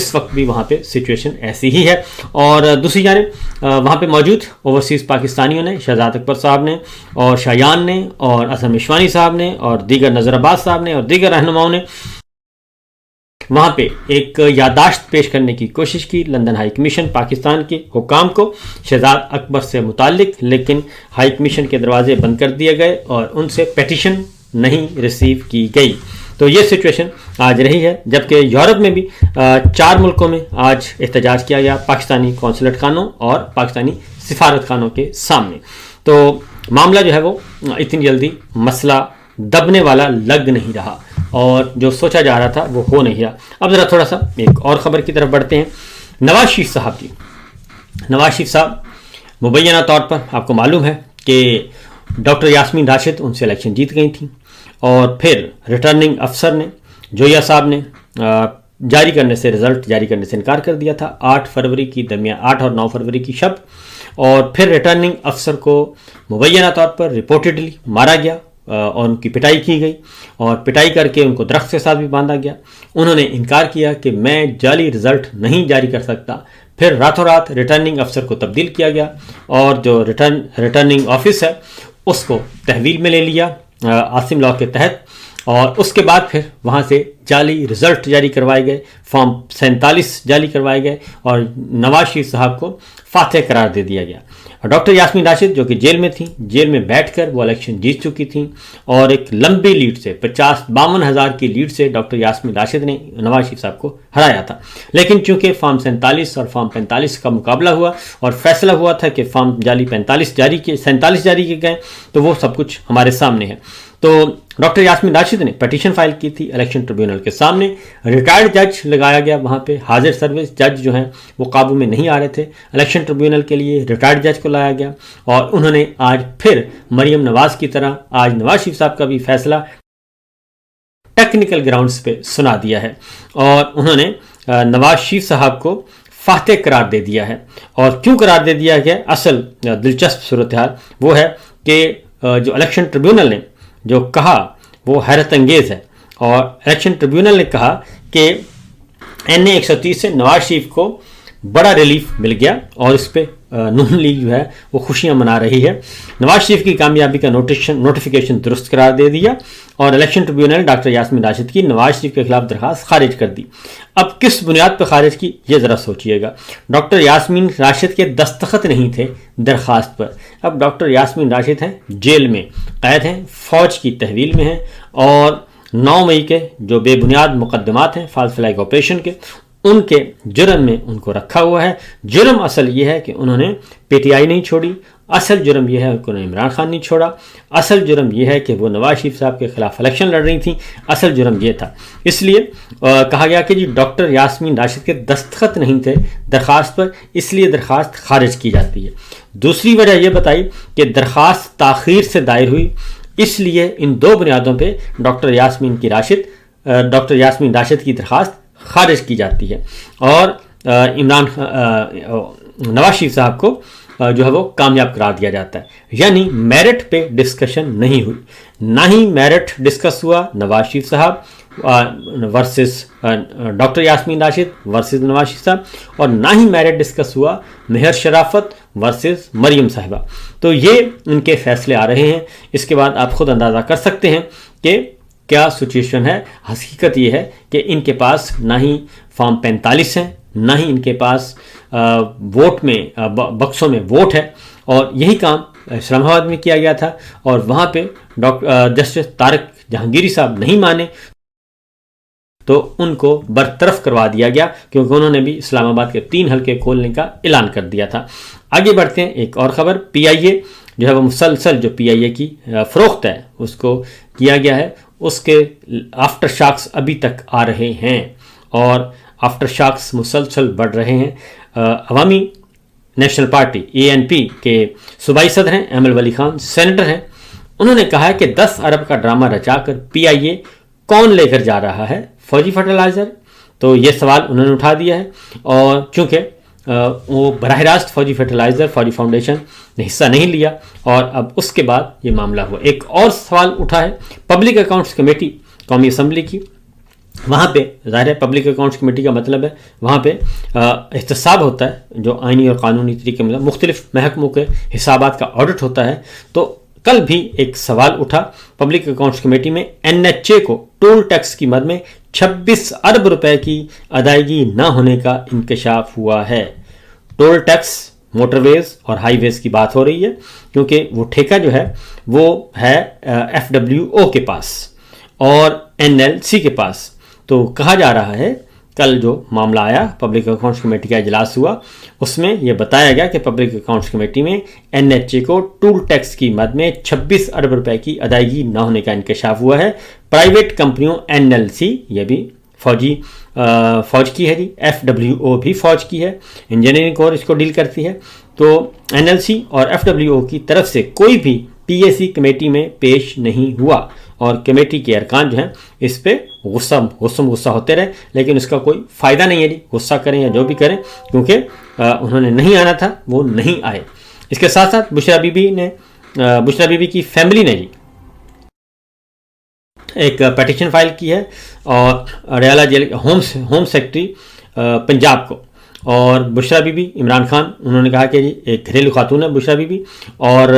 اس وقت بھی وہاں پہ سچویشن ایسی ہی ہے. اور دوسری جانب وہاں پہ موجود اوورسیز پاکستانیوں نے، شہزاد اکبر صاحب نے اور شایان نے اور اظہر مشوانی صاحب نے اور دیگر نذر عباس صاحب نے اور دیگر رہنماؤں نے وہاں پہ ایک یادداشت پیش کرنے کی کوشش کی لندن ہائی کمیشن پاکستان کے حکام کو شہزاد اکبر سے متعلق، لیکن ہائی کمیشن کے دروازے بند کر دیے گئے اور ان سے پیٹیشن نہیں ریسیو کی گئی. تو یہ سچویشن آج رہی ہے، جبکہ یورپ میں بھی 4 ملکوں میں آج احتجاج کیا گیا پاکستانی قونصلیٹ خانوں اور پاکستانی سفارت خانوں کے سامنے. تو معاملہ جو ہے وہ اتنی جلدی مسئلہ دبنے والا لگ نہیں رہا اور جو سوچا جا رہا تھا وہ ہو نہیں رہا. اب ذرا تھوڑا سا ایک اور خبر کی طرف بڑھتے ہیں. نواز شریف صاحب مبینہ طور پر آپ کو معلوم ہے کہ ڈاکٹر یاسمین راشد ان سے الیکشن جیت گئی تھیں اور پھر ریٹرننگ افسر نے جویا صاحب نے رزلٹ جاری کرنے سے انکار کر دیا تھا 8 فروری کی درمیان 8 اور 9 فروری کی شب. اور پھر ریٹرننگ افسر کو مبینہ طور پر رپورٹڈلی مارا گیا اور ان کی پٹائی کی گئی اور پٹائی کر کے ان کو درخت کے ساتھ بھی باندھا گیا. انہوں نے انکار کیا کہ میں جعلی رزلٹ نہیں جاری کر سکتا. پھر راتوں رات ریٹرننگ افسر کو تبدیل کیا گیا اور جو ریٹرننگ آفس ہے اس کو تحویل میں لے لیا عاصم لاء کے تحت. اور اس کے بعد پھر وہاں سے جعلی رزلٹ جاری کروائے گئے، فارم 47 جاری کروائے گئے اور نواز شریف صاحب کو فاتح قرار دے دیا گیا. ڈاکٹر یاسمین راشد جو کہ جیل میں تھیں، جیل میں بیٹھ کر وہ الیکشن جیت چکی تھیں اور ایک لمبی لیڈ سے 52 ہزار کی لیڈ سے ڈاکٹر یاسمین راشد نے نواز شریف صاحب کو ہرایا تھا. لیکن چونکہ فارم 47 اور فارم 45 کا مقابلہ ہوا اور فیصلہ ہوا تھا کہ فارم جعلی 47 جاری کیے گئے، تو وہ سب کچھ ہمارے سامنے ہے. تو ڈاکٹر یاسمین راشد نے پٹیشن فائل کی تھی الیکشن ٹریبیونل کے سامنے. ریٹائرڈ جج لگایا گیا وہاں پہ، حاضر سروس جج جو ہیں وہ قابو میں نہیں آ رہے تھے. الیکشن ٹریبیونل کے لیے ریٹائرڈ جج کو لایا گیا اور انہوں نے آج پھر مریم نواز کی طرح آج نواز شریف صاحب کا بھی فیصلہ ٹیکنیکل گراؤنڈز پہ سنا دیا ہے اور انہوں نے نواز شریف صاحب کو فاتح قرار دے دیا ہے. اور کیوں قرار دے دیا گیا؟ اصل دلچسپ صورتحال وہ ہے کہ جو الیکشن ٹریبیونل نے جو کہا وہ حیرت انگیز ہے. اور الیکشن ٹریبیونل نے کہا کہ NA 130 سے نواز شریف کو بڑا ریلیف مل گیا اور اس پہ نون لیگ جو ہے وہ خوشیاں منا رہی ہے. نواز شریف کی کامیابی کا نوٹیفیکیشن درست قرار دے دیا اور election tribunal doctor Yasmin Rashid کی نواز شریف کے خلاف درخواست خارج کر دی. اب کس بنیاد پر خارج کی یہ ذرا سوچئے گا. ڈاکٹر یاسمین راشد کے دستخط نہیں تھے درخواست پر. اب ڈاکٹر یاسمین راشد ہیں جیل میں قید ہیں، فوج کی تحویل میں ہیں اور 9 مئی کے جو بے بنیاد مقدمات ہیں فالس فلیگ آپریشن کے، ان کے جرم میں ان کو رکھا ہوا ہے. جرم اصل یہ ہے کہ انہوں نے PTI نہیں چھوڑی، اصل جرم یہ ہے کہ انہوں نے عمران خان نہیں چھوڑا، اصل جرم یہ ہے کہ وہ نواز شریف صاحب کے خلاف الیکشن لڑ رہی تھیں. اصل جرم یہ تھا. اس لیے کہا گیا کہ جی ڈاکٹر یاسمین راشد کے دستخط نہیں تھے درخواست پر، اس لیے درخواست خارج کی جاتی ہے. دوسری وجہ یہ بتائی کہ درخواست تاخیر سے دائر ہوئی، اس لیے ان 2 بنیادوں پہ ڈاکٹر یاسمین راشد کی درخواست خارج کی جاتی ہے اور نواز شریف صاحب کو جو ہے وہ کامیاب قرار دیا جاتا ہے. یعنی میرٹ پہ ڈسکشن نہیں ہوئی، نہ ہی میرٹ ڈسکس ہوا نواز شریف صاحب versus doctor Yasmin Rashid versus Nawaz Sharif صاحب، اور نہ ہی میرٹ ڈسکس ہوا مہر شرافت ورسز مریم صاحبہ. تو یہ ان کے فیصلے آ رہے ہیں. اس کے بعد آپ خود اندازہ کر سکتے ہیں کہ کیا سچویشن ہے. حقیقت یہ ہے کہ ان کے پاس نہ ہی فارم 45 ہیں، نہ ہی ان کے پاس ووٹ میں بکسوں میں ووٹ ہے. اور یہی کام اسلام آباد میں کیا گیا تھا اور وہاں پہ جسٹس طارق جہانگیری صاحب نہیں مانے تو ان کو برطرف کروا دیا گیا، کیونکہ انہوں نے بھی اسلام آباد کے 3 حلقے کھولنے کا اعلان کر دیا تھا. آگے بڑھتے ہیں. ایک اور خبر، PIA جو ہے وہ مسلسل جو PIA کی فروخت ہے اس کو کیا گیا ہے، اس کے آفٹر شاکس ابھی تک آ رہے ہیں اور آفٹر شاکس مسلسل بڑھ رہے ہیں. عوامی نیشنل پارٹی ANP کے صوبائی صدر ہیں ایمل ولی خان، سینیٹر ہیں. انہوں نے کہا ہے کہ 10 ارب کا ڈرامہ رچا کر PIA کون لے کر جا رہا ہے؟ فوجی فرٹیلائزر. تو یہ سوال انہوں نے اٹھا دیا ہے اور چونکہ وہ براہ راست فوجی فرٹیلائزر فوجی فاؤنڈیشن نے حصہ نہیں لیا اور اب اس کے بعد یہ معاملہ ہوا. ایک اور سوال اٹھا ہے پبلک اکاؤنٹس کمیٹی قومی اسمبلی کی وہاں پہ ظاہر ہے پبلک اکاؤنٹس کمیٹی کا مطلب ہے وہاں پہ احتساب ہوتا ہے جو آئینی اور قانونی طریقے میں مختلف محکموں کے حسابات کا آڈٹ ہوتا ہے. تو کل بھی ایک سوال اٹھا پبلک اکاؤنٹس کمیٹی میں NHA کو ٹول ٹیکس کی مد میں 26 ارب روپے کی ادائیگی نہ ہونے کا انکشاف ہوا ہے. ٹول ٹیکس موٹر ویز اور ہائی ویز کی بات ہو رہی ہے کیونکہ وہ ٹھیکہ جو ہے وہ ہے FWO کے پاس اور NLC کے پاس. تو کہا جا رہا ہے کل جو معاملہ آیا پبلک اکاؤنٹس کمیٹی کا اجلاس ہوا اس میں یہ بتایا گیا کہ پبلک اکاؤنٹس کمیٹی میں NHA کو ٹول ٹیکس کی مد میں 26 ارب روپے کی ادائیگی نہ ہونے کا انکشاف ہوا ہے. پرائیویٹ کمپنیوں NLC یہ بھی فوج کی ہے جی, FWO بھی فوج کی ہے, انجینئرنگ کور اس کو ڈیل کرتی ہے. تو NLC اور FWO کی طرف سے کوئی بھی PAC کمیٹی میں پیش نہیں ہوا اور کمیٹی کے ارکان جو ہیں اس پہ غصہ ہوتے رہے, لیکن اس کا کوئی فائدہ نہیں ہے جی, غصہ کریں یا جو بھی کریں کیونکہ انہوں نے نہیں آنا تھا وہ نہیں آئے. اس کے ساتھ ساتھ بشرا بی بی کی فیملی نے جی ایک پیٹیشن فائل کی ہے اور ریالہ جیل ہوم سیکرٹری پنجاب کو, اور بشرا بی بی عمران خان انہوں نے کہا کہ جی ایک گھریلو خاتون ہے بشرا بی بی اور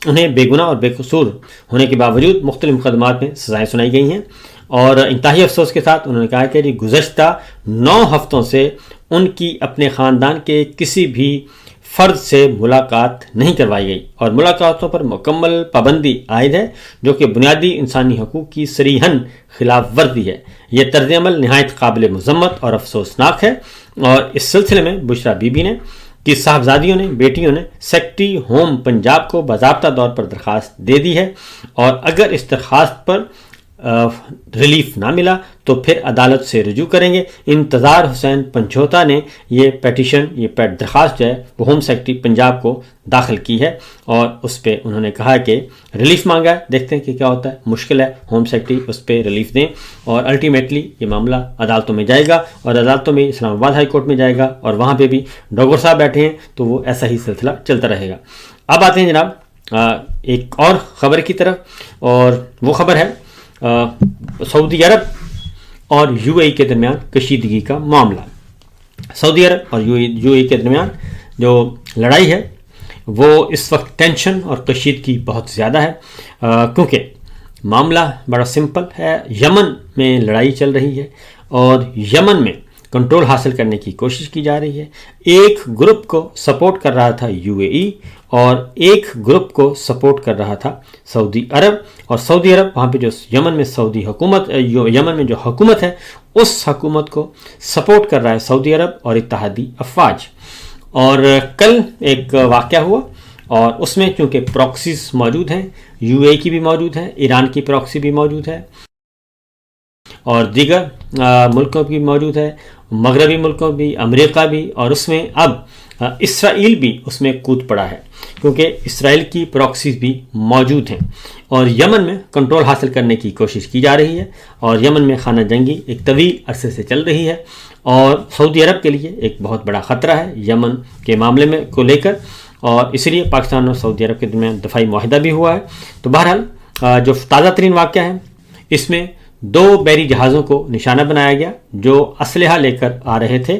انہیں بے گناہ اور بے قصور ہونے کے باوجود مختلف مقدمات میں سزائیں سنائی گئی ہیں. اور انتہائی افسوس کے ساتھ انہوں نے کہا کہ جی گزشتہ 9 ہفتوں سے ان کی اپنے خاندان کے کسی بھی فرد سے ملاقات نہیں کروائی گئی اور ملاقاتوں پر مکمل پابندی عائد ہے جو کہ بنیادی انسانی حقوق کی صریحاً خلاف ورزی ہے. یہ طرز عمل نہایت قابل مذمت اور افسوسناک ہے اور اس سلسلے میں بشرا بی بی نے کہ صاحبزادیوں نے بیٹیوں نے سیکرٹری ہوم پنجاب کو باضابطہ طور پر درخواست دے دی ہے اور اگر اس درخواست پر ریلیف نہ ملا تو پھر عدالت سے رجوع کریں گے. انتظار حسین پنجھوتا نے یہ پیٹیشن درخواست جو ہے وہ ہوم سیکرٹری پنجاب کو داخل کی ہے اور اس پہ انہوں نے کہا کہ ریلیف مانگا ہے, دیکھتے ہیں کہ کیا ہوتا ہے. مشکل ہے ہوم سیکرٹری اس پہ ریلیف دیں اور الٹیمیٹلی یہ معاملہ عدالتوں میں جائے گا اور عدالتوں میں اسلام آباد ہائی کورٹ میں جائے گا اور وہاں پہ بھی ڈاکٹر صاحب بیٹھے ہیں تو وہ ایسا ہی سلسلہ چلتا رہے گا. اب آتے ہیں جناب ایک اور خبر کی طرف, اور وہ خبر ہے سعودی عرب اور UAE کے درمیان کشیدگی کا معاملہ. سعودی عرب اور UAE کے درمیان جو لڑائی ہے وہ اس وقت ٹینشن اور کشیدگی بہت زیادہ ہے کیونکہ معاملہ بڑا سمپل ہے. یمن میں لڑائی چل رہی ہے اور یمن میں کنٹرول حاصل کرنے کی کوشش کی جا رہی ہے. ایک گروپ کو سپورٹ کر رہا تھا UAE اور ایک گروپ کو سپورٹ کر رہا تھا سعودی عرب, اور سعودی عرب وہاں پہ جو یمن میں جو حکومت ہے اس حکومت کو سپورٹ کر رہا ہے سعودی عرب اور اتحادی افواج. اور کل ایک واقعہ ہوا اور اس میں چونکہ پراکسیز موجود ہیں, UAE کی بھی موجود ہے, ایران کی پراکسی بھی موجود ہے اور دیگر ملکوں کی موجود ہے, مغربی ملکوں بھی, امریکہ بھی, اور اس میں اب اسرائیل بھی اس میں کود پڑا ہے کیونکہ اسرائیل کی پراکسیز بھی موجود ہیں اور یمن میں کنٹرول حاصل کرنے کی کوشش کی جا رہی ہے اور یمن میں خانہ جنگی ایک طویل عرصے سے چل رہی ہے اور سعودی عرب کے لیے ایک بہت بڑا خطرہ ہے یمن کے معاملے میں کو لے کر, اور اس لیے پاکستان اور سعودی عرب کے درمیان دفاعی معاہدہ بھی ہوا ہے. تو بہرحال جو تازہ ترین واقعہ ہے اس میں 2 بحری جہازوں کو نشانہ بنایا گیا جو اسلحہ لے کر آ رہے تھے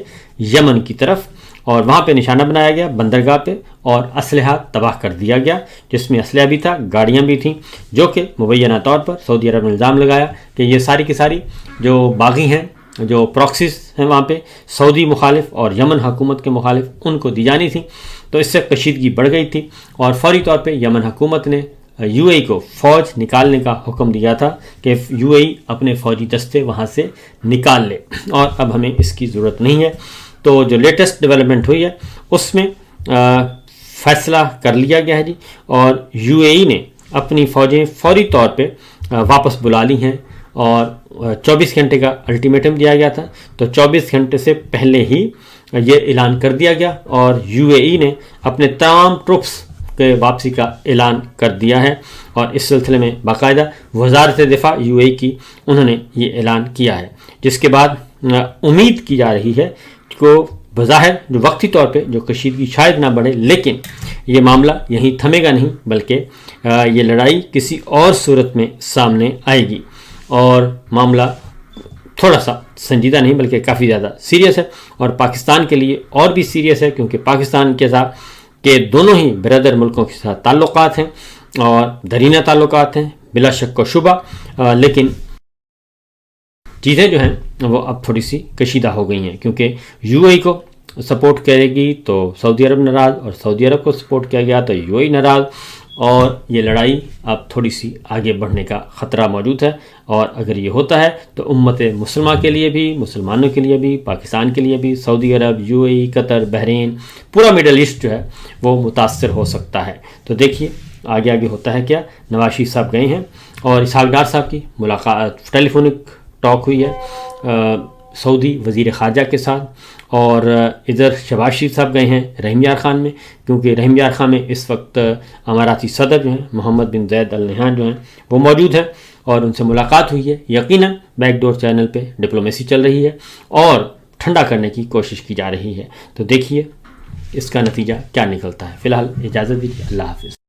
یمن کی طرف, اور وہاں پہ نشانہ بنایا گیا بندرگاہ پہ اور اسلحہ تباہ کر دیا گیا جس میں اسلحہ بھی تھا, گاڑیاں بھی تھیں, جو کہ مبینہ طور پر سعودی عرب نے الزام لگایا کہ یہ ساری کی ساری جو باغی ہیں, جو پراکسیز ہیں وہاں پہ سعودی مخالف اور یمن حکومت کے مخالف, ان کو دی جانی تھی. تو اس سے کشیدگی بڑھ گئی تھی اور فوری طور پہ یمن حکومت نے UAE کو فوج نکالنے کا حکم دیا تھا کہ UAE اپنے فوجی دستے وہاں سے نکال لے اور اب ہمیں اس کی ضرورت نہیں ہے. تو جو لیٹسٹ ڈیولپمنٹ ہوئی ہے اس میں فیصلہ کر لیا گیا ہے جی, اور UAE نے اپنی فوجیں فوری طور پہ واپس بلا لی ہیں اور 24 گھنٹے کا الٹیمیٹم دیا گیا تھا. تو 24 گھنٹے سے پہلے ہی یہ اعلان کر دیا گیا اور UAE نے اپنے تمام ٹروپس کے واپسی کا اعلان کر دیا ہے اور اس سلسلے میں باقاعدہ وزارت دفاع UAE کی انہوں نے یہ اعلان کیا ہے, جس کے بعد امید کی جا رہی ہے کو بظاہر جو وقتی طور پہ جو کشیدگی شاید نہ بڑھے, لیکن یہ معاملہ یہیں تھمے گا نہیں بلکہ یہ لڑائی کسی اور صورت میں سامنے آئے گی اور معاملہ تھوڑا سا سنجیدہ نہیں بلکہ کافی زیادہ سیریس ہے، اور پاکستان کے لیے اور بھی سیریس ہے، کیونکہ پاکستان کے ساتھ کہ دونوں ہی برادر ملکوں کے ساتھ تعلقات ہیں اور درینہ تعلقات ہیں بلا شک و شبہ، لیکن چیزیں جو ہیں وہ اب تھوڑی سی کشیدہ ہو گئی ہیں، کیونکہ یو اے کو سپورٹ کرے گی تو سعودی عرب ناراض، اور سعودی عرب کو سپورٹ کیا گیا تو یو اے ناراض، اور یہ لڑائی اب تھوڑی سی آگے بڑھنے کا خطرہ موجود ہے، اور اگر یہ ہوتا ہے تو امت مسلمہ کے لیے بھی، مسلمانوں کے لیے بھی، پاکستان کے لیے بھی، سعودی عرب، یو اے ای، قطر، بحرین، پورا مڈل ایسٹ جو ہے وہ متاثر ہو سکتا ہے۔ تو دیکھیے آگے آگے ہوتا ہے کیا۔ نواز شریف صاحب گئے ہیں اور اسحاق ڈار صاحب کی ملاقات، ٹیلی فونک ٹاک ہوئی ہے سعودی وزیر خارجہ کے ساتھ، اور ادھر شہباز شریف صاحب گئے ہیں رحیم یار خان میں، کیونکہ رحیم یار خان میں اس وقت اماراتی صدر جو ہیں محمد بن زید ال نہیان جو ہیں وہ موجود ہیں، اور ان سے ملاقات ہوئی ہے۔ یقیناً بیک ڈور چینل پہ ڈپلومیسی چل رہی ہے اور ٹھنڈا کرنے کی کوشش کی جا رہی ہے۔ تو دیکھیے اس کا نتیجہ کیا نکلتا ہے۔ فی الحال اجازت دیجیے، اللہ حافظ۔